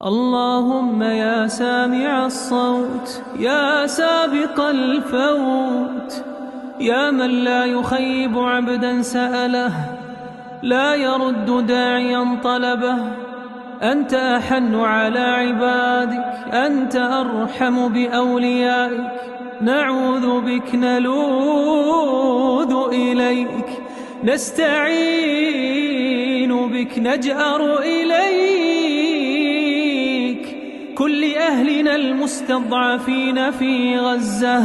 اللهم يا سامع الصوت يا سابق الفوت يا من لا يخيب عبدا سأله لا يرد داعيا طلبه أنت أحن على عبادك أنت أرحم بأوليائك نعوذ بك نلوذ إليك نستعين بك نجأر إليك كل أهلنا المستضعفين في غزة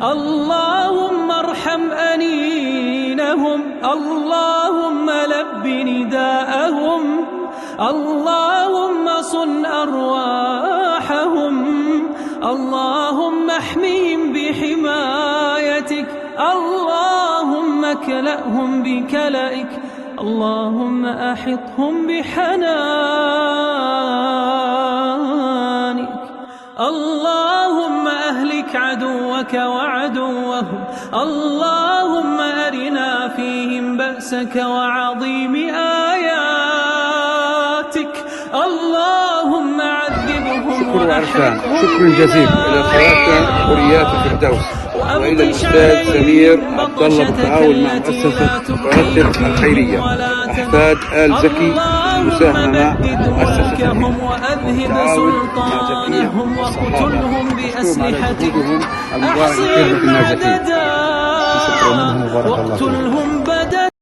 اللهم ارحم أنينهم اللهم لب نداءهم اللهم صن أرواحهم اللهم احميهم بحمايتك اللهم اكلأهم بكلئك اللهم أحطهم بحنانك اللهم أهلك عدوك وعدوهم اللهم أرنا فيهم بأسك وعظيم آياتك اللهم عذبهم وأحرقهم شكرا جزيلا إلى قناة حريات الفردوس وإلى الأستاذ سمير عبد الله بالتعاون مع مؤسسة رتب الخيرية أحفاد آل زكي مساهمة مع مؤسسة وأذهب سلطانهم وقتلهم بأسلحتهم أحصي عددا واقتلهم بددا.